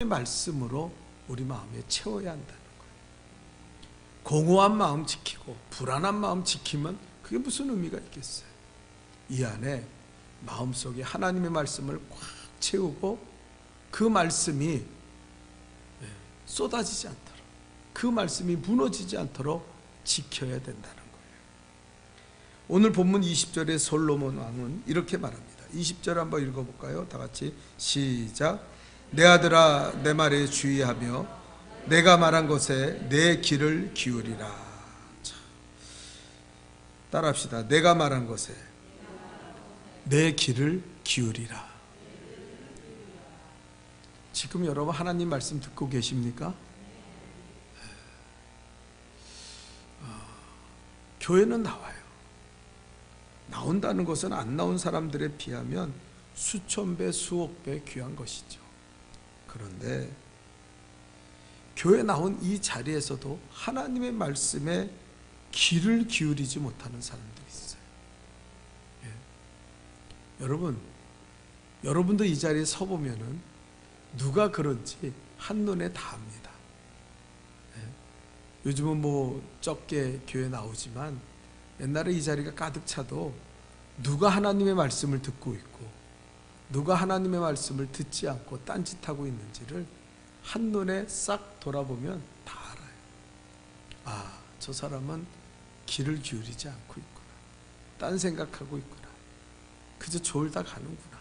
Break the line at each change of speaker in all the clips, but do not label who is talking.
말씀으로 우리 마음에 채워야 한다는 거예요. 공허한 마음 지키고 불안한 마음 지키면 그게 무슨 의미가 있겠어요? 이 안에 마음속에 하나님의 말씀을 꽉 채우고 그 말씀이 쏟아지지 않도록, 그 말씀이 무너지지 않도록 지켜야 된다는 거예요. 오늘 본문 20절에 솔로몬 왕은 이렇게 말합니다. 20절 한번 읽어볼까요? 다 같이 시작. 내 아들아, 내 말에 주의하며 내가 말한 것에 내 귀를 기울이라. 자, 따라합시다. 내가 말한 것에 내 귀를 기울이라. 지금 여러분 하나님 말씀 듣고 계십니까? 교회는 나와요. 나온다는 것은 안 나온 사람들에 비하면 수천 배, 수억 배 귀한 것이죠. 그런데 교회 나온 이 자리에서도 하나님의 말씀에 귀를 기울이지 못하는 사람들이 있어요. 여러분도 이 자리에 서보면은 누가 그런지 한눈에 다 압니다. 요즘은 뭐 적게 교회 나오지만 옛날에 이 자리가 가득 차도 누가 하나님의 말씀을 듣고 있고 누가 하나님의 말씀을 듣지 않고 딴짓하고 있는지를 한눈에 싹 돌아보면 다 알아요. 아, 저 사람은 귀를 기울이지 않고 있구나. 딴 생각하고 있구나. 그저 졸다 가는구나.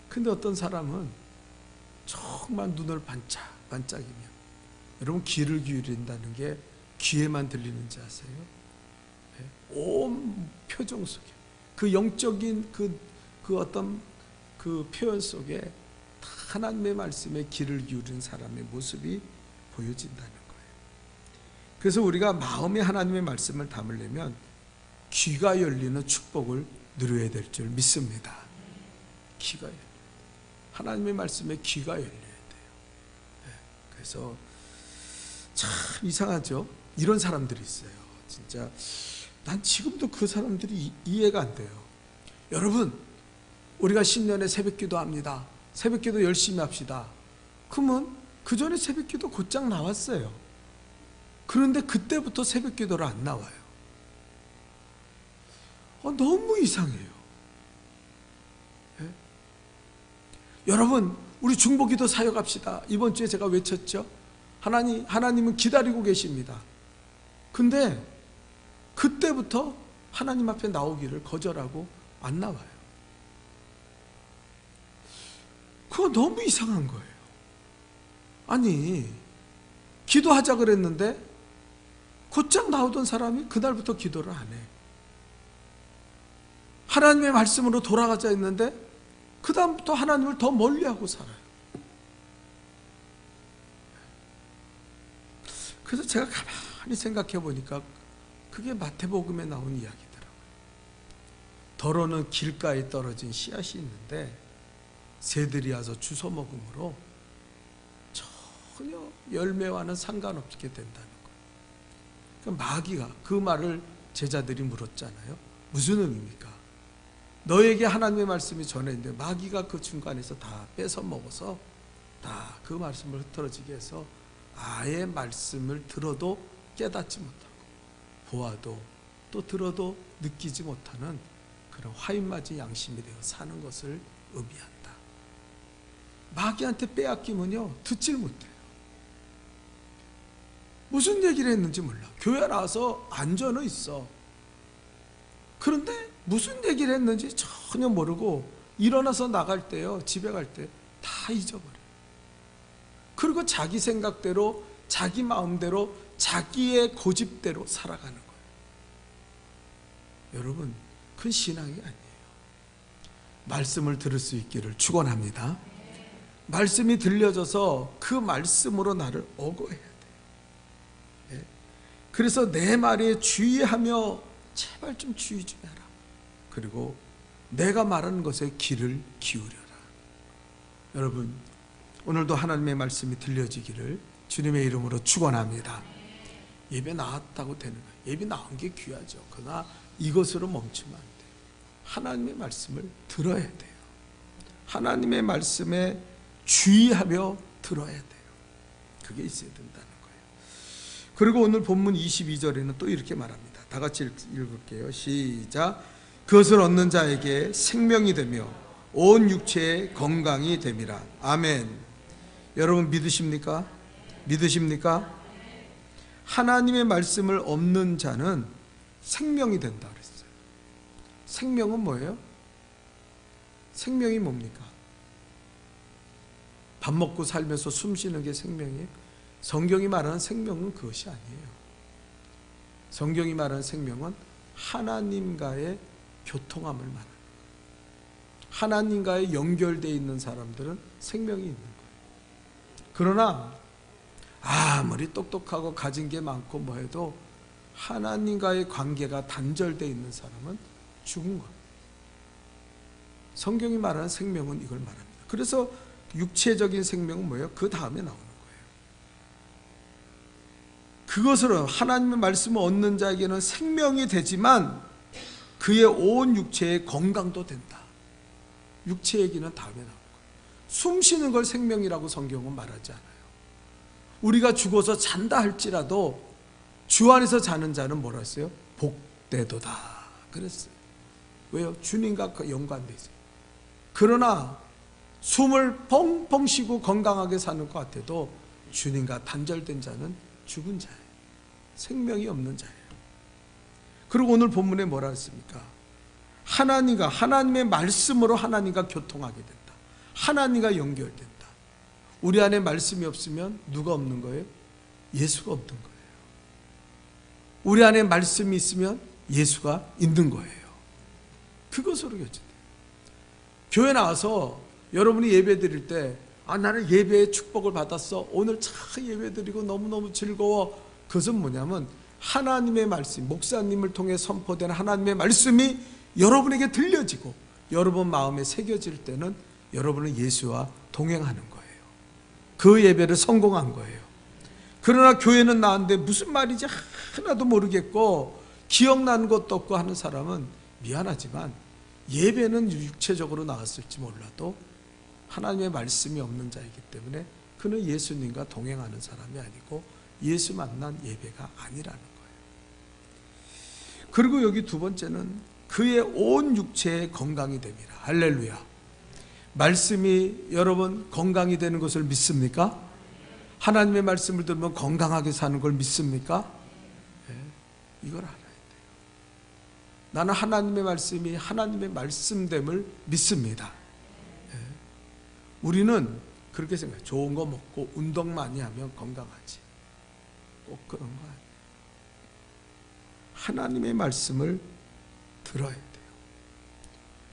근데 어떤 사람은 정말 눈을 반짝이며, 여러분 귀를 기울인다는 게 귀에만 들리는지 아세요? 온 표정 속에 그 영적인 그 어떤 그 표현 속에 하나님의 말씀에 귀를 기울인 사람의 모습이 보여진다는 거예요. 그래서 우리가 마음에 하나님의 말씀을 담으려면 귀가 열리는 축복을 누려야 될 줄 믿습니다. 귀가 열려야 돼요. 하나님의 말씀에 귀가 열려야 돼요. 그래서 참 이상하죠? 이런 사람들이 있어요. 진짜 난 지금도 그 사람들이 이해가 안 돼요. 여러분, 우리가 신년에 새벽기도 합니다. 새벽기도 열심히 합시다. 그러면 그 전에 새벽기도 곧장 나왔어요. 그런데 그때부터 새벽기도를 안 나와요. 너무 이상해요. 여러분, 우리 중보기도 사역합시다. 이번 주에 제가 외쳤죠. 하나님은 기다리고 계십니다. 근데 그때부터 하나님 앞에 나오기를 거절하고 안 나와요. 그거 너무 이상한 거예요. 아니, 기도하자 그랬는데 곧장 나오던 사람이 그날부터 기도를 안 해. 하나님의 말씀으로 돌아가자 했는데 그 다음부터 하나님을 더 멀리하고 살아요. 그래서 제가 가만히 생각해 보니까 그게 마태복음에 나온 이야기더라고요. 더러는 길가에 떨어진 씨앗이 있는데 새들이 와서 주워 먹음으로 전혀 열매와는 상관없게 된다는 거예요. 그러니까 마귀가 그 말을 제자들이 물었잖아요. 무슨 의미입니까? 너에게 하나님의 말씀이 전해있는데 마귀가 그 중간에서 다 뺏어 먹어서 다 그 말씀을 흐트러지게 해서 아예 말씀을 들어도 깨닫지 못하고 보아도 또 들어도 느끼지 못하는 그런 화인맞은 양심이 되어 사는 것을 의미한다. 마귀한테 빼앗기면요 듣질 못해요. 무슨 얘기를 했는지 몰라. 교회 나와서 앉아는 있어. 그런데 무슨 얘기를 했는지 전혀 모르고 일어나서 나갈 때요, 집에 갈 때 다 잊어버려요. 그리고 자기 생각대로, 자기 마음대로, 자기의 고집대로 살아가는 거예요. 여러분, 그건 신앙이 아니에요. 말씀을 들을 수 있기를 축원합니다. 말씀이 들려져서 그 말씀으로 나를 어거해야 돼요. 그래서 내 말에 주의하며 제발 좀 주의 좀 해라. 그리고 내가 말하는 것에 귀를 기울여라. 여러분, 오늘도 하나님의 말씀이 들려지기를 주님의 이름으로 축원합니다. 예배 나왔다고 되는 거예요. 예배 나온 게 귀하죠. 그러나 이것으로 멈추면 안 돼요. 하나님의 말씀을 들어야 돼요. 하나님의 말씀에 주의하며 들어야 돼요. 그게 있어야 된다는 거예요. 그리고 오늘 본문 22절에는 또 이렇게 말합니다. 다 같이 읽을게요. 시작. 그것을 얻는 자에게 생명이 되며 온 육체의 건강이 됨이라. 아멘. 여러분 믿으십니까? 믿으십니까? 하나님의 말씀을 얻는 자는 생명이 된다 그랬어요. 생명은 뭐예요? 생명이 뭡니까? 밥 먹고 살면서 숨 쉬는 게 생명이에요? 성경이 말하는 생명은 그것이 아니에요. 성경이 말하는 생명은 하나님과의 교통함을 말하는 거예요. 하나님과의 연결되어 있는 사람들은 생명이 있는 거예요. 그러나 아무리 똑똑하고 가진 게 많고 뭐 해도 하나님과의 관계가 단절되어 있는 사람은 죽은 거예요. 성경이 말하는 생명은 이걸 말합니다. 그래서 육체적인 생명은 뭐예요? 그 다음에 나오는 거예요. 그것으로 하나님의 말씀을 얻는 자에게는 생명이 되지만 그의 온 육체의 건강도 된다. 육체 얘기는 다음에 나오는 거예요. 숨 쉬는 걸 생명이라고 성경은 말하지 않아요. 우리가 죽어서 잔다 할지라도 주 안에서 자는 자는 뭐라 했어요? 복되도다 그랬어요. 왜요? 주님과 연관되어 있어요. 그러나 숨을 펑펑 쉬고 건강하게 사는 것 같아도 주님과 단절된 자는 죽은 자예요. 생명이 없는 자예요. 그리고 오늘 본문에 뭐라 했습니까? 하나님의 말씀으로 하나님과 교통하게 된다. 하나님과 연결된다. 우리 안에 말씀이 없으면 누가 없는 거예요? 예수가 없는 거예요. 우리 안에 말씀이 있으면 예수가 있는 거예요. 그것으로 교체돼요. 교회 나와서 여러분이 예배 드릴 때 나는 예배의 축복을 받았어. 오늘 참 예배 드리고 너무너무 즐거워. 그것은 뭐냐면 하나님의 말씀, 목사님을 통해 선포된 하나님의 말씀이 여러분에게 들려지고 여러분 마음에 새겨질 때는 여러분은 예수와 동행하는 거예요. 그 예배를 성공한 거예요. 그러나 교회는 나왔는데 무슨 말인지 하나도 모르겠고 기억나는 것도 없고 하는 사람은 미안하지만 예배는 육체적으로 나왔을지 몰라도 하나님의 말씀이 없는 자이기 때문에 그는 예수님과 동행하는 사람이 아니고 예수 만난 예배가 아니라는 거예요. 그리고 여기 두 번째는 그의 온 육체의 건강이 됨이라. 할렐루야. 말씀이 여러분 건강이 되는 것을 믿습니까? 하나님의 말씀을 들으면 건강하게 사는 걸 믿습니까? 네, 이걸 알아야 돼요. 나는 하나님의 말씀이 하나님의 말씀됨을 믿습니다. 네. 우리는 그렇게 생각해요. 좋은 거 먹고 운동 많이 하면 건강하지. 꼭 그런 거 아니에요. 하나님의 말씀을 들어야 돼요.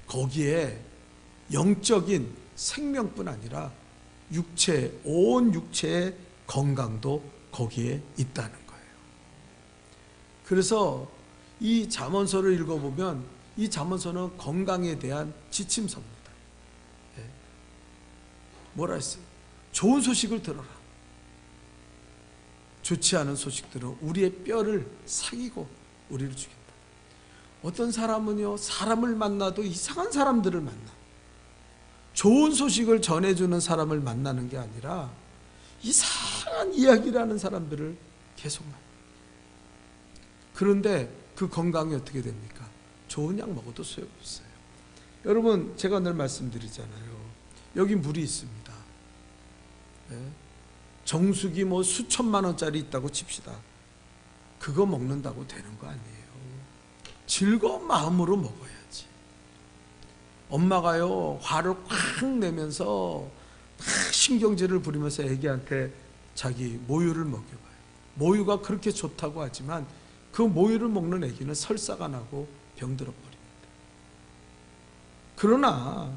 거기에 영적인 생명뿐 아니라 온 육체의 건강도 거기에 있다는 거예요. 그래서 이 잠언서를 읽어보면 이 잠언서는 건강에 대한 지침서입니다. 뭐라 했어요? 좋은 소식을 들어라. 좋지 않은 소식들은 우리의 뼈를 사귀고 우리를 죽인다. 어떤 사람은요, 사람을 만나도 이상한 사람들을 만나. 좋은 소식을 전해주는 사람을 만나는 게 아니라 이상한 이야기를 하는 사람들을 계속 만나. 그런데 그 건강이 어떻게 됩니까? 좋은 약 먹어도 소용없어요. 여러분, 제가 늘 말씀드리잖아요. 여기 물이 있습니다. 정수기 뭐 수천만 원짜리 있다고 칩시다. 그거 먹는다고 되는 거 아니에요. 즐거운 마음으로 먹어야지. 엄마가요, 화를 확 내면서 막 신경질을 부리면서 애기한테 자기 모유를 먹여봐요. 모유가 그렇게 좋다고 하지만 그 모유를 먹는 애기는 설사가 나고 병들어 버립니다. 그러나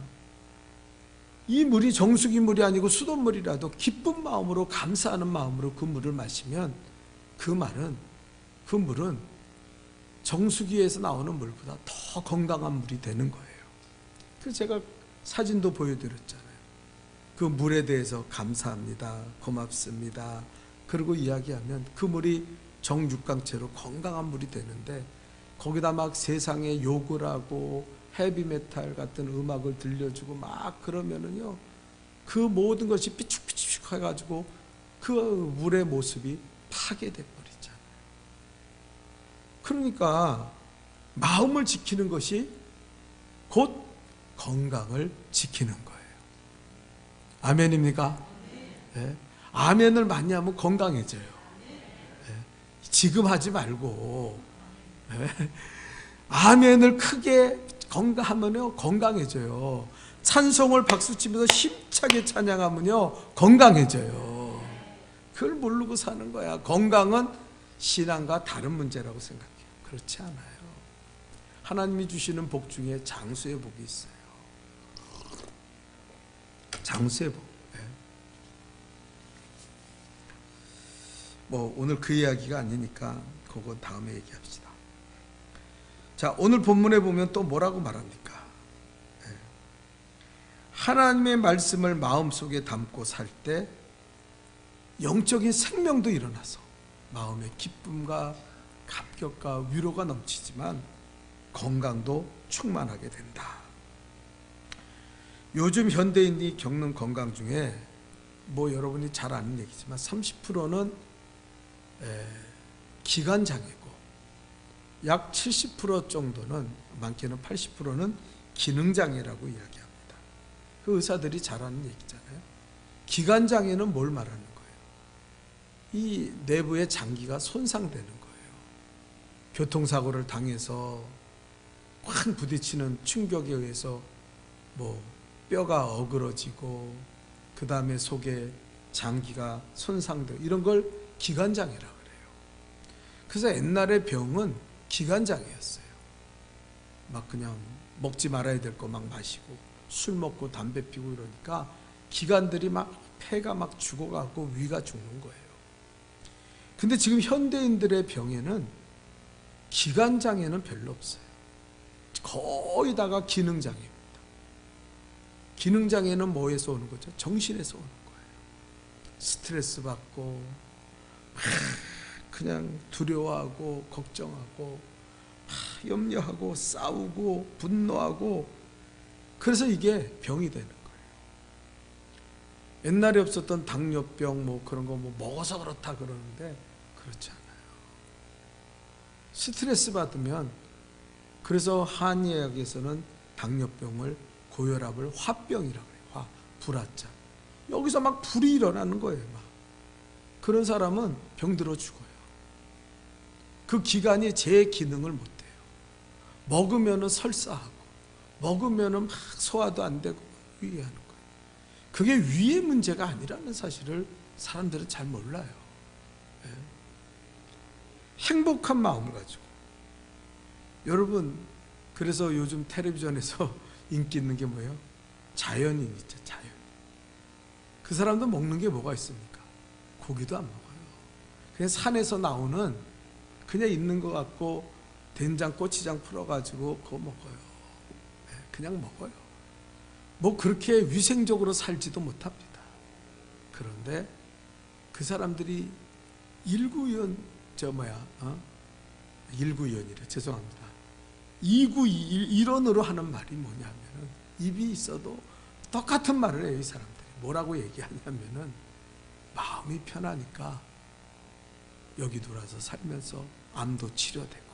이 물이 정수기 물이 아니고 수돗물이라도 기쁜 마음으로 감사하는 마음으로 그 물을 마시면 그 물은 정수기에서 나오는 물보다 더 건강한 물이 되는 거예요. 그래서 제가 사진도 보여드렸잖아요. 그 물에 대해서 감사합니다. 고맙습니다. 그리고 이야기하면 그 물이 정육강체로 건강한 물이 되는데 거기다 막 세상에 욕을 하고 헤비메탈 같은 음악을 들려주고 막 그러면은요, 그 모든 것이 삐죽삐죽 해가지고 그 물의 모습이 파괴돼 버리잖아요. 그러니까 마음을 지키는 것이 곧 건강을 지키는 거예요. 아멘입니까? 네. 아멘을 많이 하면 건강해져요. 네. 지금 하지 말고 네. 아멘을 크게 하면요 건강해져요. 찬송을 박수치면서 힘차게 찬양하면요 건강해져요. 그걸 모르고 사는 거야. 건강은 신앙과 다른 문제라고 생각해요. 그렇지 않아요. 하나님이 주시는 복 중에 장수의 복이 있어요. 장수의 복. 네. 뭐 오늘 그 이야기가 아니니까 그건 다음에 얘기합시다. 자, 오늘 본문에 보면 또 뭐라고 말합니까? 네. 하나님의 말씀을 마음속에 담고 살 때 영적인 생명도 일어나서 마음의 기쁨과 감격과 위로가 넘치지만 건강도 충만하게 된다. 요즘 현대인이 겪는 건강 중에 뭐 여러분이 잘 아는 얘기지만 30%는 기관장애고 약 70% 정도는, 많게는 80%는 기능장애라고 이야기합니다. 그 의사들이 잘 아는 얘기잖아요. 기관장애는 뭘 말하는 거예요? 이 내부의 장기가 손상되는 거예요. 교통사고를 당해서 확 부딪히는 충격에 의해서 뭐 뼈가 어그러지고 그 다음에 속에 장기가 손상되고 이런 걸 기관장애라고 그래요. 그래서 옛날의 병은 기관장애였어요. 막 그냥 먹지 말아야 될 거 막 마시고 술 먹고 담배 피고 이러니까 기관들이 막 폐가 막 죽어가고 위가 죽는 거예요. 근데 지금 현대인들의 병에는 기관장애는 별로 없어요. 거의 다가 기능장애입니다. 기능장애는 뭐에서 오는 거죠? 정신에서 오는 거예요. 스트레스 받고 그냥 두려워하고 걱정하고 염려하고 싸우고 분노하고, 그래서 이게 병이 되는 거예요. 옛날에 없었던 당뇨병 뭐 그런 거 뭐 먹어서 그렇다 그러는데 그렇지 않아요. 스트레스 받으면, 그래서 한의학에서는 당뇨병을 고혈압을 화병이라고 해요. 화, 불화자. 여기서 막 불이 일어나는 거예요. 막. 그런 사람은 병들어 죽어요. 그 기관이 제 기능을 못해요. 먹으면은 설사하고, 먹으면은 막 소화도 안 되고 위하는 거예요. 그게 위의 문제가 아니라는 사실을 사람들은 잘 몰라요. 네. 행복한 마음을 가지고. 여러분, 그래서 요즘 텔레비전에서 인기 있는 게 뭐예요? 자연인 있죠, 자연. 그 사람도 먹는 게 뭐가 있습니까? 고기도 안 먹어요. 그냥 산에서 나오는 그냥 있는 것 같고 된장, 고추장 풀어가지고 그거 먹어요. 네, 그냥 먹어요. 뭐 그렇게 위생적으로 살지도 못합니다. 그런데 그 사람들이 일구이연이래. 죄송합니다. 이구일언으로 하는 말이 뭐냐면은, 입이 있어도 똑같은 말을 해요. 이 사람들이 뭐라고 얘기하냐면은, 마음이 편하니까 여기 들어와서 살면서 암도 치료되고,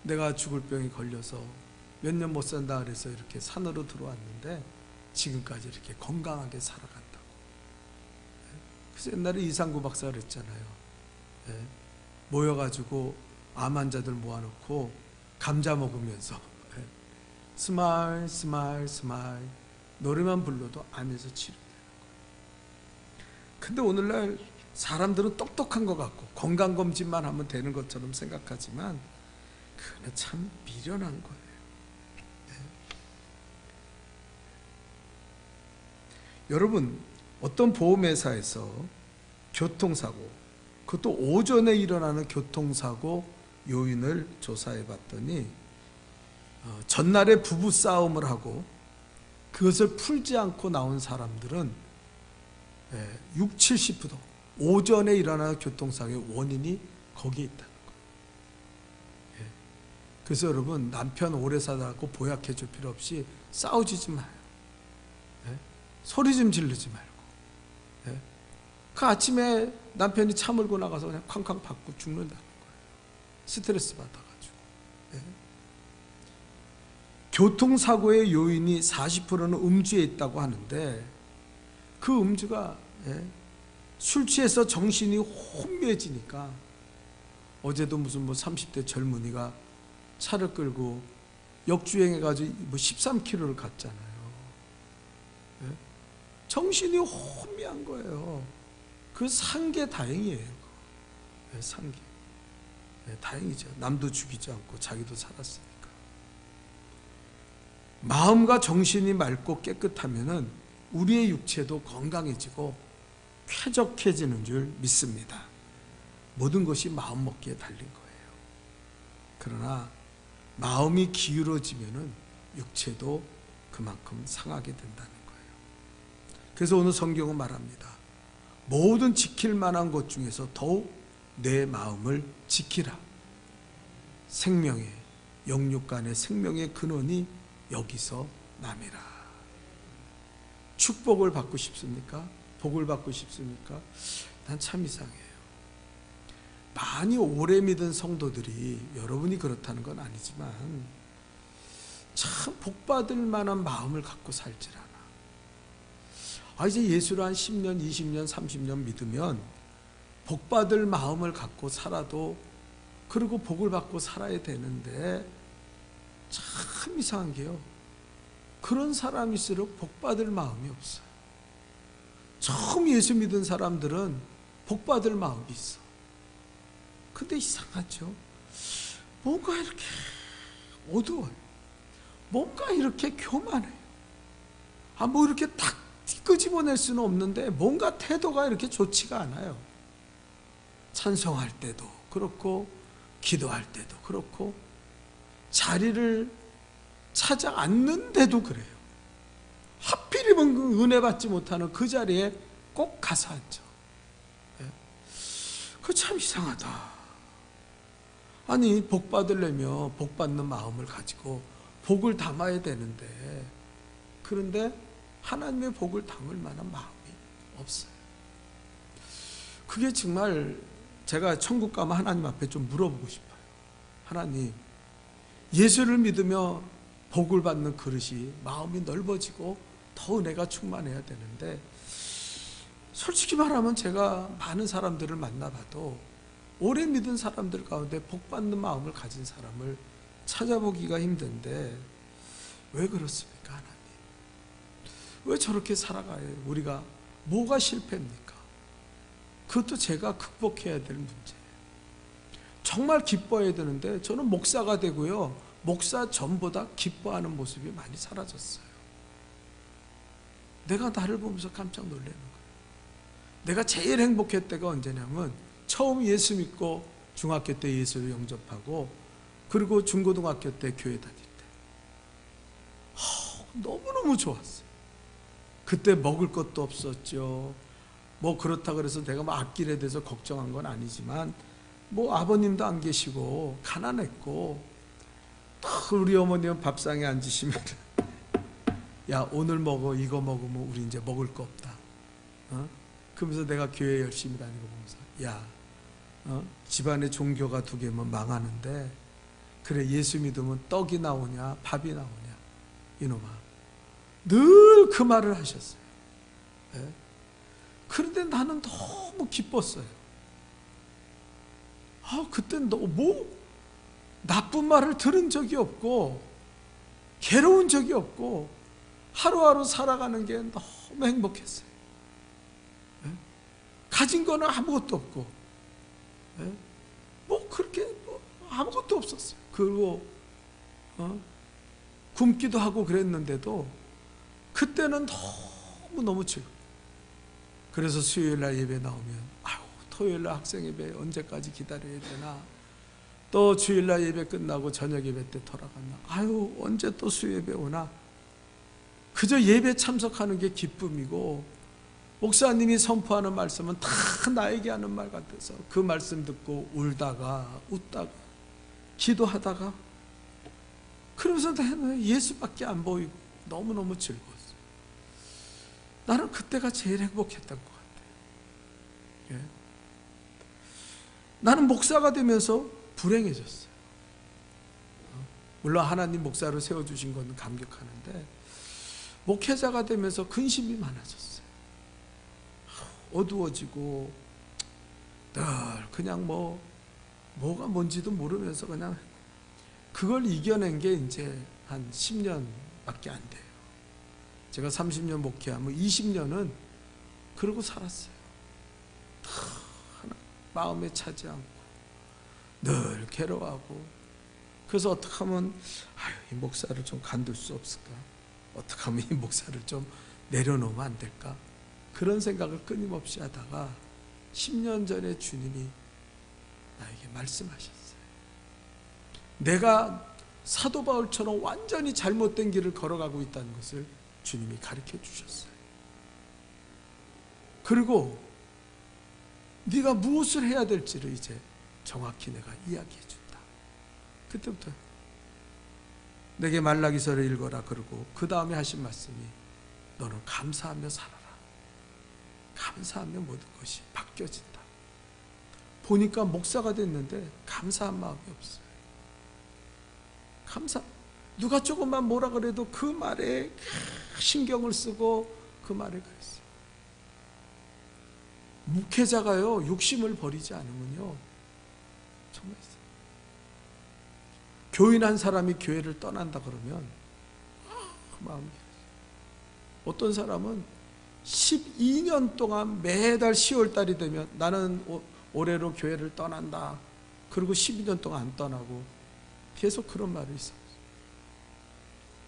내가 죽을 병이 걸려서 몇 년 못 산다 그래서 이렇게 산으로 들어왔는데 지금까지 이렇게 건강하게 살아간다고. 그래서 옛날에 이상구 박사가 그랬잖아요. 모여가지고 암 환자들 모아놓고 감자 먹으면서 스마일 스마일 스마일 노래만 불러도 암에서 치료되는 거예요. 근데 오늘날 사람들은 똑똑한 것 같고 건강검진만 하면 되는 것처럼 생각하지만 그거는 참 미련한 거예요. 여러분, 어떤 보험회사에서 교통사고, 그것도 오전에 일어나는 교통사고 요인을 조사해 봤더니 전날에 부부싸움을 하고 그것을 풀지 않고 나온 사람들은 60, 70% 오전에 일어나는 교통사고의 원인이 거기에 있다는 거예요. 그래서 여러분, 남편 오래 살아갖고 보약해 줄 필요 없이 싸우지 좀 마요. 소리 좀 지르지 말고 그 아침에 남편이 차 몰고 나가서 그냥 쾅쾅 받고 죽는다는 거예요. 스트레스 받아가지고. 예. 교통사고의 요인이 40%는 음주에 있다고 하는데 그 음주가 술 취해서 정신이 혼미해지니까 어제도 무슨 30대 젊은이가 차를 끌고 역주행해가지고 13km를 갔잖아요. 정신이 혼미한 거예요. 그 산 게 다행이에요. 산 게. 다행이죠. 남도 죽이지 않고 자기도 살았으니까. 마음과 정신이 맑고 깨끗하면은 우리의 육체도 건강해지고 쾌적해지는 줄 믿습니다. 모든 것이 마음 먹기에 달린 거예요. 그러나 마음이 기울어지면은 육체도 그만큼 상하게 된다는 거예요. 그래서 오늘 성경은 말합니다. 모든 지킬 만한 것 중에서 더욱 내 마음을 지키라. 생명의 영육 간의 생명의 근원이 여기서 남이라. 축복을 받고 싶습니까? 복을 받고 싶습니까? 난 참 이상해요. 많이 오래 믿은 성도들이 여러분이 그렇다는 건 아니지만 참 복받을 만한 마음을 갖고 살질 않아. 이제 예수를 한 10년, 20년, 30년 믿으면 복받을 마음을 갖고 살아도 그리고 복을 받고 살아야 되는데 참 이상한 게요. 그런 사람일수록 복받을 마음이 없어요. 처음 예수 믿은 사람들은 복받을 마음이 있어. 근데 이상하죠. 뭔가 이렇게 어두워요. 뭔가 이렇게 교만해요. 뭐 이렇게 딱 끄집어낼 수는 없는데 뭔가 태도가 이렇게 좋지가 않아요. 찬송할 때도 그렇고 기도할 때도 그렇고 자리를 찾아 앉는데도 그래요. 하필이면 그 은혜 받지 못하는 그 자리에 꼭 가서 앉아. 그거 참 이상하다. 아니 복 받으려면 복 받는 마음을 가지고 복을 담아야 되는데 그런데 하나님의 복을 담을 만한 마음이 없어요. 그게 정말 제가 천국 가면 하나님 앞에 좀 물어보고 싶어요. 하나님, 예수를 믿으며 복을 받는 그릇이 마음이 넓어지고 더 은혜가 충만해야 되는데 솔직히 말하면 제가 많은 사람들을 만나봐도 오래 믿은 사람들 가운데 복 받는 마음을 가진 사람을 찾아보기가 힘든데 왜 그렇습니까, 하나님? 왜 저렇게 살아가요? 우리가 뭐가 실패입니까? 그것도 제가 극복해야 될 문제예요. 정말 기뻐해야 되는데 저는 목사가 되고요, 목사 전보다 기뻐하는 모습이 많이 사라졌어요. 내가 나를 보면서 깜짝 놀라는 거예요. 내가 제일 행복했을 때가 언제냐면 처음 예수 믿고 중학교 때 예수를 영접하고 그리고 중고등학교 때 교회 다닐 때 너무너무 좋았어요. 그때 먹을 것도 없었죠. 뭐 그렇다 그래서 내가 뭐 앞길에 대해서 걱정한 건 아니지만 뭐 아버님도 안 계시고 가난했고 우리 어머니는 밥상에 앉으시면 야 오늘 먹어 이거 먹으면 우리 이제 먹을 거 없다. 그러면서 내가 교회 열심히 다니고 보면서 야 집안에 종교가 2개면 망하는데 그래 예수 믿으면 떡이 나오냐 밥이 나오냐 이놈아 늘 그 말을 하셨어요. 네? 그런데 나는 너무 기뻤어요. 그땐 뭐 나쁜 말을 들은 적이 없고 괴로운 적이 없고 하루하루 살아가는 게 너무 행복했어요. 네? 가진 거는 아무것도 없고 네? 뭐 그렇게 뭐 아무것도 없었어요. 그리고 굶기도 하고 그랬는데도 그때는 너무너무 즐거워요. 그래서 수요일날 예배 나오면 토요일날 학생 예배 언제까지 기다려야 되나, 또 주일날 예배 끝나고 저녁 예배 때 돌아갔나, 언제 또 수요예배 오나. 그저 예배 참석하는 게 기쁨이고 목사님이 선포하는 말씀은 다 나에게 하는 말 같아서 그 말씀 듣고 울다가 웃다가 기도하다가 그러면서 예수밖에 안 보이고 너무너무 즐거웠어요. 나는 그때가 제일 행복했던 것 같아요. 예. 나는 목사가 되면서 불행해졌어요. 물론 하나님 목사로 세워주신 건 감격하는데 목회자가 되면서 근심이 많아졌어요. 어두워지고 늘 그냥 뭐가 뭔지도 모르면서 그냥 그걸 이겨낸 게 이제 한 10년밖에 안 돼요. 제가 30년 목회하면 20년은 그러고 살았어요. 마음에 차지 않고 늘 괴로워하고 그래서 어떻게 하면 이 목사를 좀 간둘 수 없을까? 어떻게 하면 이 목사를 좀 내려놓으면 안 될까? 그런 생각을 끊임없이 하다가 10년 전에 주님이 나에게 말씀하셨어요. 내가 사도 바울처럼 완전히 잘못된 길을 걸어가고 있다는 것을 주님이 가르쳐 주셨어요. 그리고 네가 무엇을 해야 될지를 이제 정확히 내가 이야기해 준다. 그때부터 내게 말라기서를 읽어라 그러고 그 다음에 하신 말씀이 너는 감사하며 살아라. 감사하며 모든 것이 바뀌어진다. 보니까 목사가 됐는데 감사한 마음이 없어요. 누가 조금만 뭐라 그래도 그 말에 신경을 쓰고 그 말에 그랬어요. 목회자가요 욕심을 버리지 않으면요 정말 교인 한 사람이 교회를 떠난다 그러면 그 마음이 어떤 사람은 12년 동안 매달 10월 달이 되면 나는 올해로 교회를 떠난다. 그리고 12년 동안 안 떠나고 계속 그런 말이 있어요.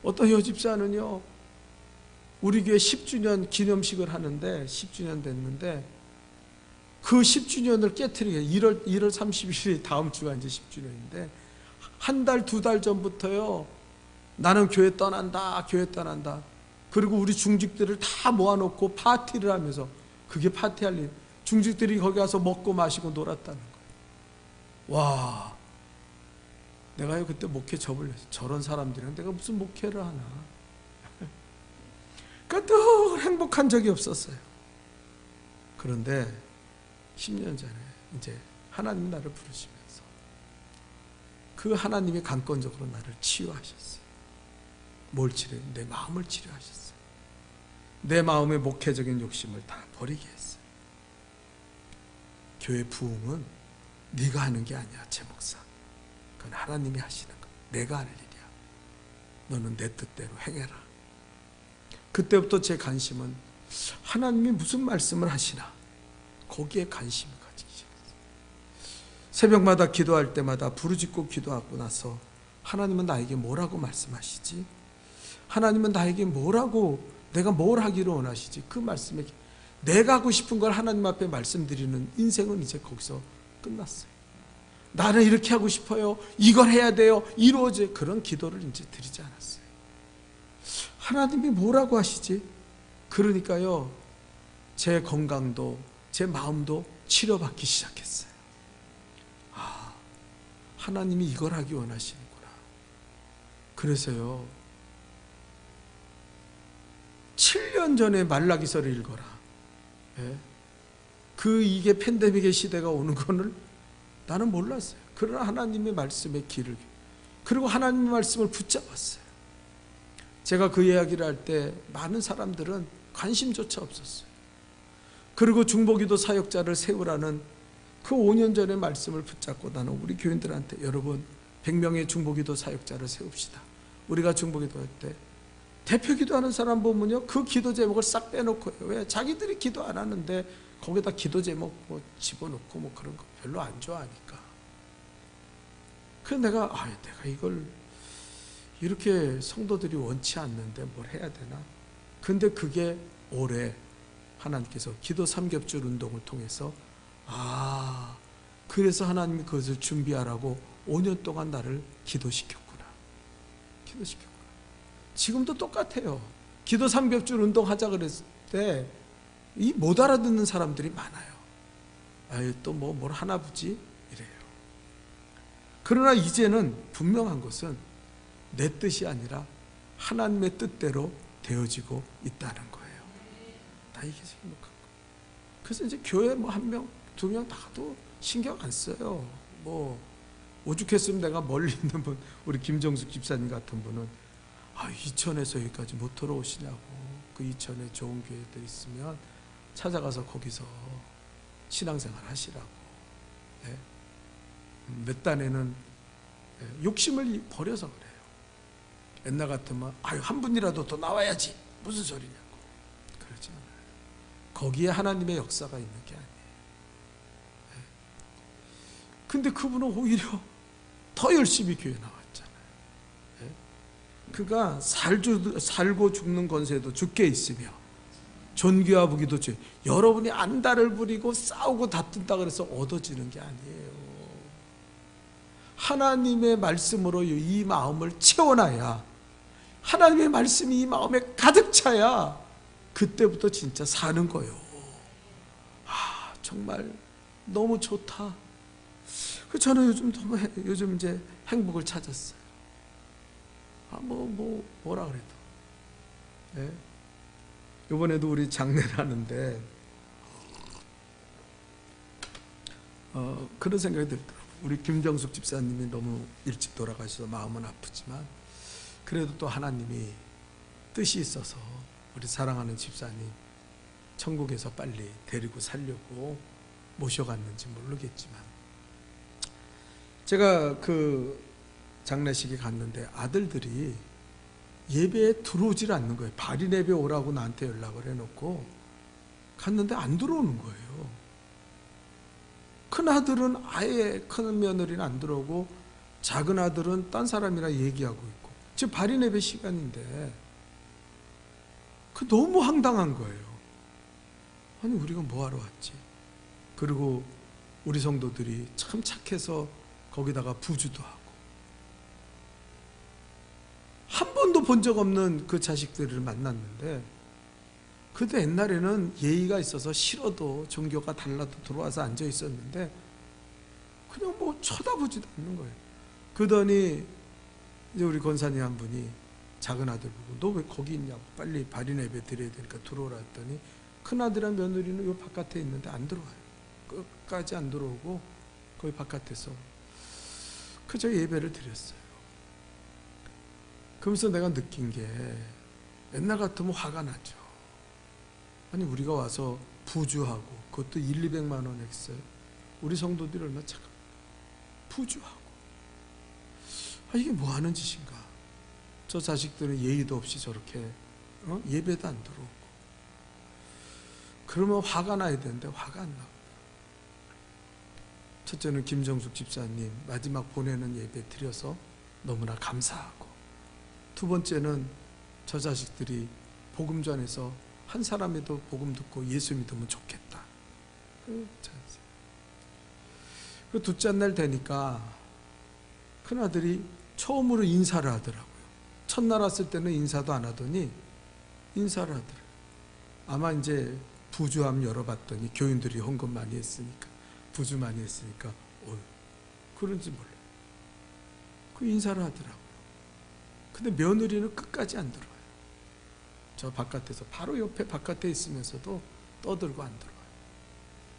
어떤 여집사는요 우리 교회 10주년 기념식을 하는데 10주년 됐는데 그 10주년을 깨트리게 1월 30일이 다음 주가 이제 10주년인데 한 달, 두 달 전부터요 나는 교회 떠난다 교회 떠난다 그리고 우리 중직들을 다 모아놓고 파티를 하면서 그게 파티할 일 중직들이 거기 가서 먹고 마시고 놀았다는 거예요. 와 내가요 그때 목회 접을 했어요. 저런 사람들이랑 내가 무슨 목회를 하나. 그러니까 늘 행복한 적이 없었어요. 그런데 10년 전에 이제 하나님 나를 부르시면서 그 하나님이 강권적으로 나를 치유하셨어요. 뭘 치료해요? 내 마음을 치료하셨어요. 내 마음의 목회적인 욕심을 다 버리게 했어요. 교회 부흥은 네가 하는 게 아니야 제 목사. 그건 하나님이 하시는 거. 내가 할 일이야. 너는 내 뜻대로 행해라. 그때부터 제 관심은 하나님이 무슨 말씀을 하시나 거기에 관심을 가지기 시작했어요. 새벽마다 기도할 때마다 부르짖고 기도하고 나서 하나님은 나에게 뭐라고 말씀하시지? 하나님은 나에게 뭐라고 내가 뭘 하기를 원하시지? 그 말씀에 내가 하고 싶은 걸 하나님 앞에 말씀드리는 인생은 이제 거기서 끝났어요. 나는 이렇게 하고 싶어요. 이걸 해야 돼요. 이루어져. 그런 기도를 이제 드리지 않았어요. 하나님이 뭐라고 하시지? 그러니까요. 제 건강도 제 마음도 치료받기 시작했어요. 아, 하나님이 이걸 하기 원하시는구나. 그래서요. 7년 전에 말라기서를 읽어라. 예? 이게 팬데믹의 시대가 오는 거를 나는 몰랐어요. 그러나 하나님의 말씀에 귀를 그리고 하나님의 말씀을 붙잡았어요. 제가 그 이야기를 할 때 많은 사람들은 관심조차 없었어요. 그리고 중보기도 사역자를 세우라는 그 5년 전의 말씀을 붙잡고 나는 우리 교인들한테 여러분 100명의 중보기도 사역자를 세웁시다. 우리가 중보기도 할 때 대표 기도하는 사람 보면요 그 기도 제목을 싹 빼놓고 해요. 왜? 자기들이 기도 안 하는데 거기다 기도 제목 집어넣고 그런 거 별로 안 좋아하니까. 그래서 내가 이걸 이렇게 성도들이 원치 않는데 뭘 해야 되나? 근데 그게 올해 하나님께서 기도 삼겹줄 운동을 통해서 그래서 하나님이 그것을 준비하라고 5년 동안 나를 기도시켰구나. 지금도 똑같아요. 기도 삼겹줄 운동 하자 그랬을 때 못 알아듣는 사람들이 많아요. 또 뭘 하나 보지? 이래요. 그러나 이제는 분명한 것은 내 뜻이 아니라 하나님의 뜻대로 되어지고 있다는 거예요. 다 이게 행복한 거예요. 그래서 이제 교회 뭐 한 명, 두 명 다도 신경 안 써요. 뭐 오죽했으면 내가 멀리 있는 분, 우리 김정숙 집사님 같은 분은 이천에서 여기까지 못 들어오시냐고. 그 이천에 좋은 교회들 있으면 찾아가서 거기서 신앙생활 하시라고. 예? 몇 단에는 욕심을 버려서 그래요. 옛날 같으면 한 분이라도 더 나와야지 무슨 소리냐고. 그러지 않아요. 거기에 하나님의 역사가 있는 게 아니에요. 근데 그분은 오히려 더 열심히 교회 나왔잖아요. 그가 살고 죽는 권세도 주께 있으며 존귀와 무기도 주. 여러분이 안달을 부리고 싸우고 다툰다 그래서 얻어지는 게 아니에요. 하나님의 말씀으로 이 마음을 채워놔야, 하나님의 말씀이 이 마음에 가득 차야 그때부터 진짜 사는 거예요. 정말 너무 좋다. 저는 요즘 이제 행복을 찾았어요. 뭐라 그래도. 예? 이번에도 우리 장례를 하는데, 그런 생각이 들더라고요. 우리 김정숙 집사님이 너무 일찍 돌아가셔서 마음은 아프지만, 그래도 또 하나님이 뜻이 있어서 우리 사랑하는 집사님 천국에서 빨리 데리고 살려고 모셔갔는지 모르겠지만, 제가 그 장례식에 갔는데 아들들이 예배에 들어오질 않는 거예요. 발인 예배 오라고 나한테 연락을 해놓고 갔는데 안 들어오는 거예요. 큰 아들은 아예, 큰 며느리는 안 들어오고 작은 아들은 딴 사람이랑 얘기하고 있고, 지금 발인 예배 시간인데 너무 황당한 거예요. 아니 우리가 뭐하러 왔지? 그리고 우리 성도들이 참 착해서 거기다가 부주도 하고, 한 번도 본 적 없는 그 자식들을 만났는데, 그때 옛날에는 예의가 있어서 싫어도 종교가 달라도 들어와서 앉아 있었는데 그냥 뭐 쳐다보지도 않는 거예요. 그러더니 이제 우리 권사님 한 분이 작은 아들 보고 너 왜 거기 있냐고, 빨리 발인 예배 드려야 되니까 들어오라 했더니 큰 아들이랑 며느리는 요 바깥에 있는데 안 들어와요. 끝까지 안 들어오고 거기 바깥에서 그저 예배를 드렸어요. 그러면서 내가 느낀 게, 옛날 같으면 화가 나죠. 아니 우리가 와서 부주하고, 그것도 200만 원 했어요. 우리 성도들이 얼마나 착한, 부주하고 이게 뭐 하는 짓인가. 저 자식들은 예의도 없이 저렇게 예배도 안 들어오고. 그러면 화가 나야 되는데 화가 안 나고. 첫째는 김정숙 집사님 마지막 보내는 예배 드려서 너무나 감사하고, 두 번째는 저 자식들이 복음 전해서 한 사람이라도 복음 듣고 예수 믿으면 좋겠다. 그 둘째 날 되니까 큰아들이 처음으로 인사를 하더라고요. 첫날 왔을 때는 인사도 안 하더니 인사를 하더라고요. 아마 이제 부주함 열어봤더니 교인들이 헌금 많이 했으니까, 부주 많이 했으니까 그런지 몰라요. 그 인사를 하더라고요. 근데 며느리는 끝까지 안 들어와요. 저 바깥에서, 바로 옆에 바깥에 있으면서도 떠들고 안 들어와요.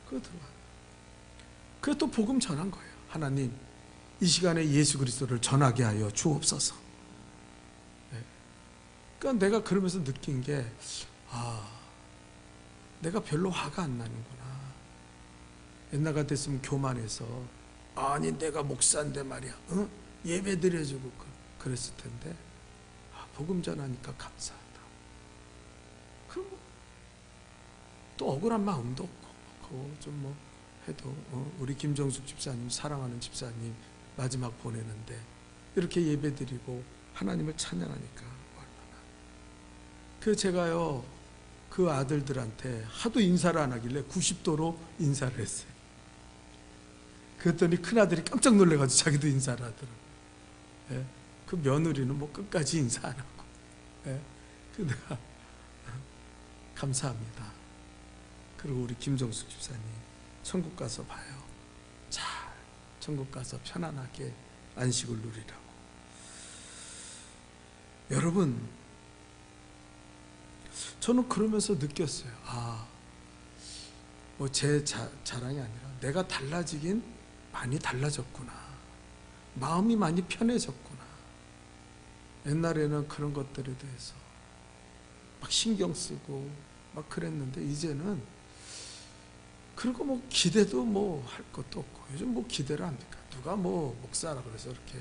그거 들어와요. 그래서 또 복음 전한 거예요. 하나님, 이 시간에 예수 그리스도를 전하게 하여 주옵소서. 네. 그러니까 내가 그러면서 느낀 게, 내가 별로 화가 안 나는구나. 옛날 같았으면 교만해서, 아니 내가 목사인데 말이야, 예배 드려주고 그랬을 텐데, 복음 전하니까 감사하다. 그럼 또 억울한 마음도 없고, 좀 뭐 해도 우리 김정숙 집사님, 사랑하는 집사님 마지막 보내는데 이렇게 예배 드리고 하나님을 찬양하니까 얼마나. 그래서 제가요, 그 아들들한테 하도 인사를 안 하길래 90도로 인사를 했어요. 그랬더니 큰아들이 깜짝 놀라가지고 자기도 인사를 하더라고요. 예? 그 며느리는 뭐 끝까지 인사 안 하고. 예? 그 내가 감사합니다. 그리고 우리 김정숙 집사님 천국 가서 봐요. 잘 천국 가서 편안하게 안식을 누리라고. 여러분, 저는 그러면서 느꼈어요. 뭐 제 자랑이 아니라 내가 달라지긴 많이 달라졌구나. 마음이 많이 편해졌구나. 옛날에는 그런 것들에 대해서 막 신경 쓰고 막 그랬는데 이제는 그리고 뭐 기대도 뭐 할 것도 없고 요즘 뭐 기대를 합니까? 누가 뭐 목사라 그래서 이렇게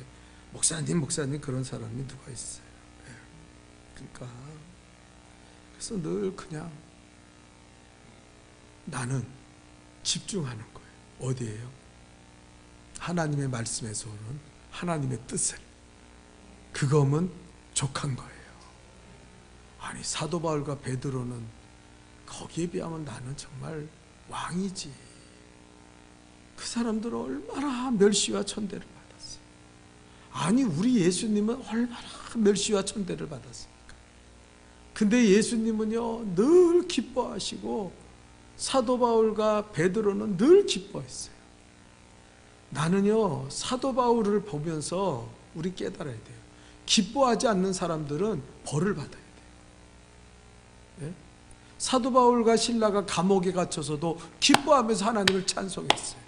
목사님 그런 사람이 누가 있어요? 그러니까 그래서 늘 그냥 나는 집중하는 거예요. 어디에요? 하나님의 말씀에서 오는 하나님의 뜻을. 그거면 족한 거예요. 아니 사도 바울과 베드로는 거기에 비하면 나는 정말 왕이지. 그 사람들은 얼마나 멸시와 천대를 받았어요. 아니 우리 예수님은 얼마나 멸시와 천대를 받았습니까? 근데 예수님은요 늘 기뻐하시고 사도 바울과 베드로는 늘 기뻐했어요. 나는요 사도 바울을 보면서 우리 깨달아야 돼요. 기뻐하지 않는 사람들은 벌을 받아야 돼요. 예? 사도 바울과 실라가 감옥에 갇혀서도 기뻐하면서 하나님을 찬송했어요.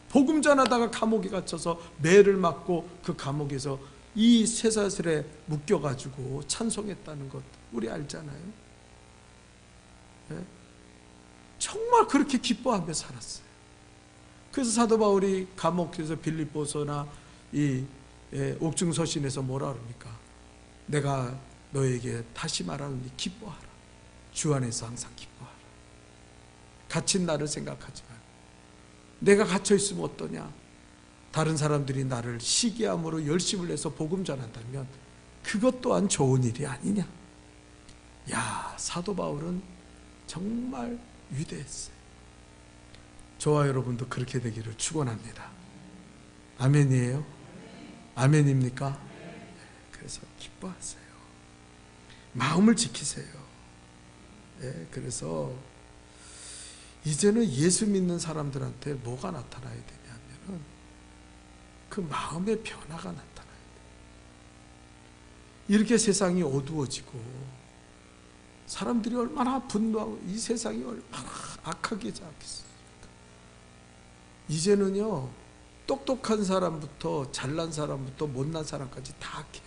복음 전하다가 감옥에 갇혀서 매를 맞고 그 감옥에서 이 쇠사슬에 묶여가지고 찬송했다는 것 우리 알잖아요. 예? 정말 그렇게 기뻐하며 살았어요. 그래서 사도 바울이 감옥에서 빌립보서나 이 옥중서신에서 뭐라 그럽니까? 내가 너에게 다시 말하노니 기뻐하라. 주 안에서 항상 기뻐하라. 갇힌 나를 생각하지 말고 내가 갇혀 있으면 어떠냐? 다른 사람들이 나를 시기함으로 열심을 내서 복음 전한다면 그것 또한 좋은 일이 아니냐? 야, 사도 바울은 정말 위대했어요. 저와 여러분도 그렇게 되기를 축원합니다. 아멘이에요? 아멘입니까? 그래서 기뻐하세요. 마음을 지키세요. 그래서 이제는 예수 믿는 사람들한테 뭐가 나타나야 되냐면은 그 마음의 변화가 나타나야 돼요. 이렇게 세상이 어두워지고 사람들이 얼마나 분노하고 이 세상이 얼마나 악하게 자겠습니까? 이제는요 똑똑한 사람부터 잘난 사람부터 못난 사람까지 다 악해.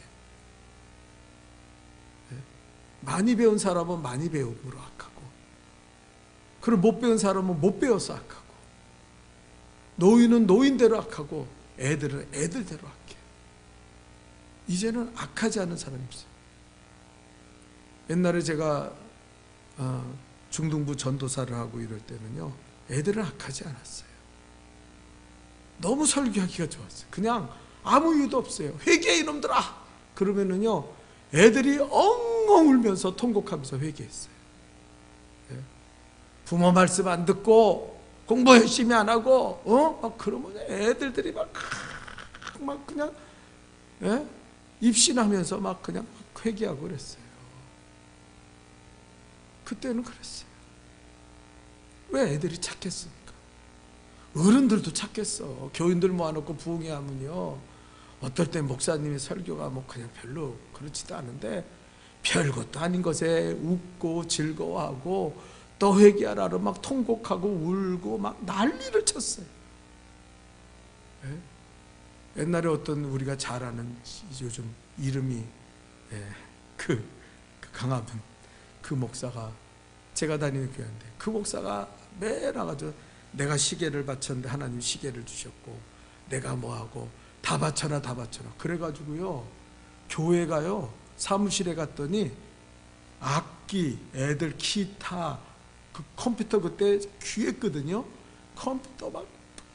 많이 배운 사람은 많이 배움으로 악하고, 그리고 못 배운 사람은 못 배워서 악하고, 노인은 노인대로 악하고, 애들은 애들대로 악해. 이제는 악하지 않은 사람이 없어요. 옛날에 제가 중등부 전도사를 하고 이럴 때는요 애들은 악하지 않았어요. 너무 설교하기가 좋았어요. 그냥 아무 이유도 없어요. 회개해 이놈들아! 그러면은요 애들이 엉엉 울면서 통곡하면서 회개했어요. 부모 말씀 안 듣고 공부 열심히 안 하고 막 그러면 애들이 막 그냥 입신하면서 막 그냥 회개하고 그랬어요. 그때는 그랬어요. 왜 애들이 착했습니까? 어른들도 착했어. 교인들 모아놓고 부흥회 하면요 어떨 때 목사님의 설교가 뭐 그냥 별로 그렇지도 않은데 별것도 아닌 것에 웃고 즐거워하고 또 회개하라로 막 통곡하고 울고 막 난리를 쳤어요. 옛날에 어떤 우리가 잘 아는 요즘 이름이 그 강화문 그 목사가 제가 다니는 교회인데 그 목사가 매일 와가지고 내가 시계를 바쳤는데 하나님 시계를 주셨고 내가 뭐하고 다 바쳐라 다 바쳐라 그래가지고요 교회가요 사무실에 갔더니 악기 애들 기타 그 컴퓨터 그때 귀했거든요. 컴퓨터 막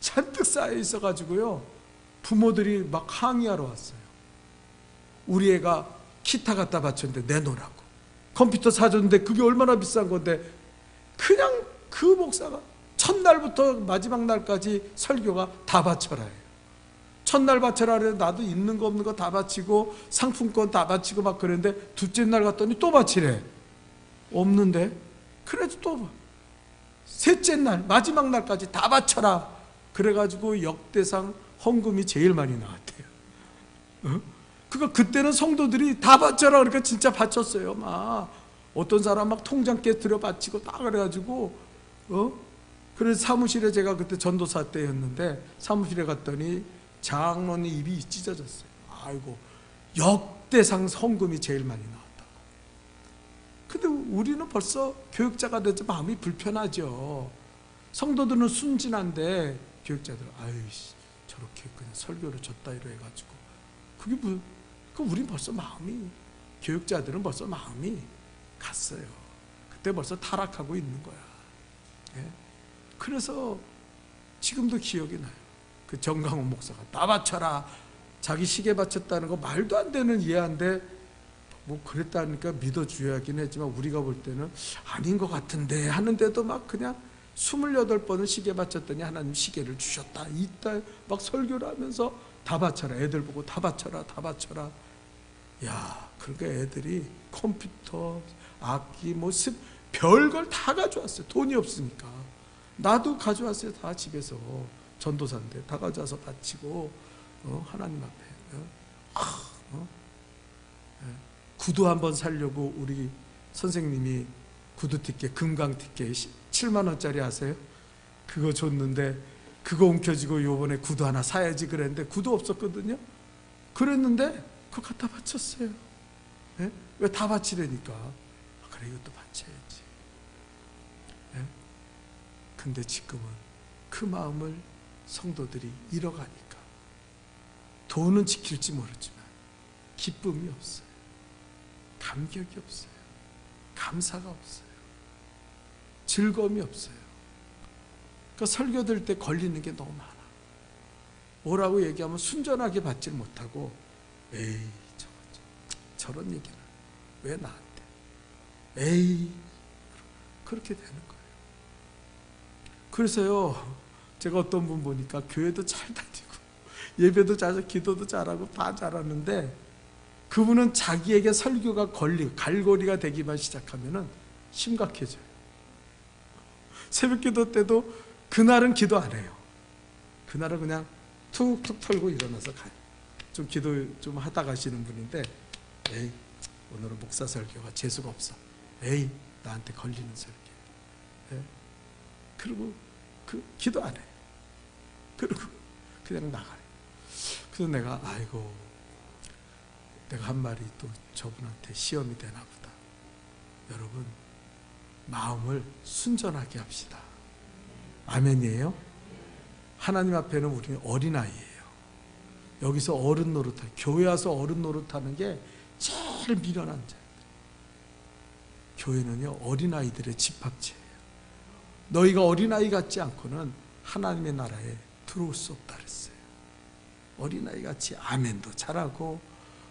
잔뜩 쌓여 있어가지고요 부모들이 막 항의하러 왔어요. 우리 애가 기타 갖다 바쳤는데 내놓으라고. 컴퓨터 사줬는데 그게 얼마나 비싼 건데 그냥 그 목사가 첫날부터 마지막 날까지 설교가 다 바쳐라 해요. 첫날 바쳐라 그래서 나도 있는 거 없는 거 다 바치고 상품권 다 바치고 막 그랬는데 둘째 날 갔더니 또 바치래. 없는데 그래도 또 셋째 날 마지막 날까지 다 바쳐라 그래가지고 역대상 헌금이 제일 많이 나왔대요. 그러니까 그때는 성도들이 다 바쳐라 그러니까 진짜 바쳤어요. 막 어떤 사람 막 통장 깨트려 바치고 다 그래가지고 그래서 사무실에 제가 그때 전도사 때였는데 사무실에 갔더니 장로님 입이 찢어졌어요. 아이고, 역대상 헌금이 제일 많이 나왔다고. 근데 우리는 벌써 교육자가 돼서 마음이 불편하죠. 성도들은 순진한데 교육자들은 아유씨 저렇게 그냥 설교를 줬다 이러 해가지고 그게 뭐, 우린 벌써 마음이, 교육자들은 벌써 마음이 갔어요. 그때 벌써 타락하고 있는 거야. 예? 그래서 지금도 기억이 나요. 그 정강훈 목사가 나 바쳐라, 자기 시계 바쳤다는 거 말도 안 되는 이해한데 뭐 그랬다니까 믿어줘야긴 했지만 우리가 볼 때는 아닌 것 같은데 하는데도 막 그냥 28번을 시계 바쳤더니 하나님 시계를 주셨다 이따 막 설교를 하면서 다 바쳐라, 애들 보고 다 바쳐라 다 바쳐라. 야, 그러니까 애들이 컴퓨터, 악기, 뭐 별걸 다 가져왔어요. 돈이 없으니까. 나도 가져왔어요. 다 집에서. 전도사인데 다 가져와서 바치고 하나님 앞에 구두 한번 사려고 우리 선생님이 구두 티켓, 금강 티켓 7만 원짜리 아세요? 그거 줬는데 그거 움켜쥐고 요번에 구두 하나 사야지 그랬는데 구두 없었거든요. 그랬는데 그거 갖다 바쳤어요. 예? 왜 다 바치려니까. 그래 이것도 바쳐야지. 예? 근데 지금은 그 마음을 성도들이 잃어가니까 돈은 지킬지 모르지만 기쁨이 없어요. 감격이 없어요. 감사가 없어요. 즐거움이 없어요. 그러니까 설교 들 때 걸리는 게 너무 많아. 뭐라고 얘기하면 순전하게 받질 못하고 에이 저런 얘기는 왜 나한테, 에이, 그렇게 되는 거예요. 그래서요, 제가 어떤 분 보니까 교회도 잘 다니고 예배도 잘하고 기도도 잘하고 다 잘하는데 그분은 자기에게 설교가 갈고리가 되기만 시작하면은 심각해져요. 새벽 기도 때도 그날은 기도 안 해요. 그날은 그냥 툭툭 털고 일어나서 가요. 좀 기도 좀 하다 가시는 분인데 에이, 오늘은 목사 설교가 재수가 없어. 에이, 나한테 걸리는 설교. 예? 그리고 기도 안 해요. 그리고 그냥 나가요. 그래서 내가 아이고, 내가 한 말이 또 저분한테 시험이 되나 보다. 여러분, 마음을 순전하게 합시다. 아멘이에요? 하나님 앞에는 우리는 어린아이예요. 여기서 어른 노릇하는, 교회 와서 어른 노릇하는 게 제일 미련한 자예요. 교회는요, 어린아이들의 집합체예요. 너희가 어린아이 같지 않고는 하나님의 나라에 들어올 수 없다 그랬어요. 어린아이 같이 아멘도 잘하고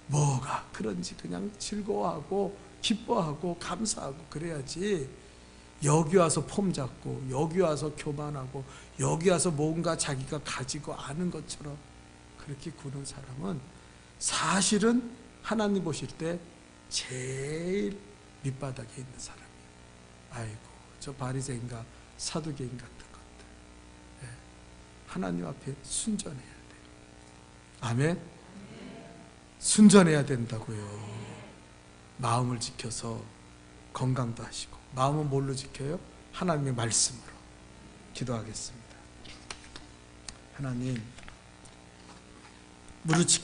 뭐가 그런지 그냥 즐거워하고 기뻐하고 감사하고 그래야지 여기 와서 폼 잡고 여기 와서 교만하고 여기 와서 뭔가 자기가 가지고 아는 것처럼 그렇게 구는 사람은 사실은 하나님 보실 때 제일 밑바닥에 있는 사람이에요. 아이고, 저 바리새인가 사두개인 같은 것들. 네. 하나님 앞에 순전해야 돼요. 아멘? 순전해야 된다고요. 마음을 지켜서 건강도 하시고. 마음은 뭘로 지켜요? 하나님의 말씀으로. 기도하겠습니다. 하나님, 무릇 지켜